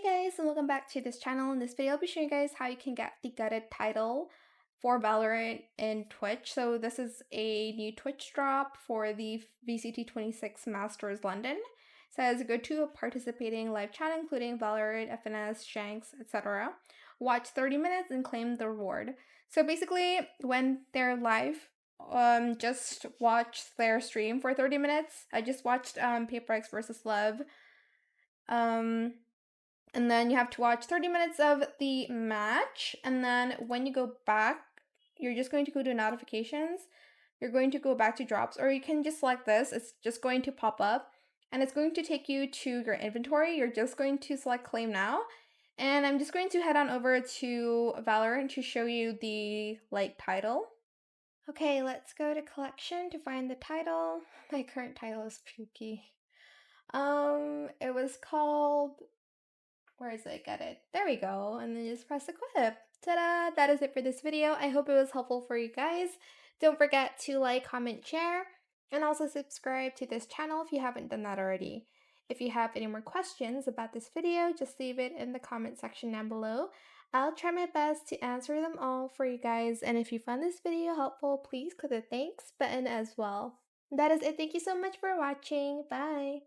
Guys, and welcome back to this channel. In this video, I'll be showing you guys how you can get the gutted title for Valorant in Twitch. So this is a new Twitch drop for the VCT 26 Masters London. It says go to a participating live chat including Valorant, FNS, Shanks, etc. Watch 30 minutes and claim the reward. So basically, when they're live, just watch their stream for 30 minutes. I just watched Paper X versus Love. And then you have to watch 30 minutes of the match. And then when you go back, you're just going to go to notifications. You're going to go back to drops, or you can just select this. It's just going to pop up and it's going to take you to your inventory. You're just going to select claim now. And I'm just going to head on over to Valorant to show you the title. Okay, let's go to collection to find the title. My current title is Pookie. It was called, where is it? Got it. There we go. And then just press equip. Ta-da! That is it for this video. I hope it was helpful for you guys. Don't forget to like, comment, share, and also subscribe to this channel if you haven't done that already. If you have any more questions about this video, just leave it in the comment section down below. I'll try my best to answer them all for you guys. And if you found this video helpful, please click the thanks button as well. That is it. Thank you so much for watching. Bye!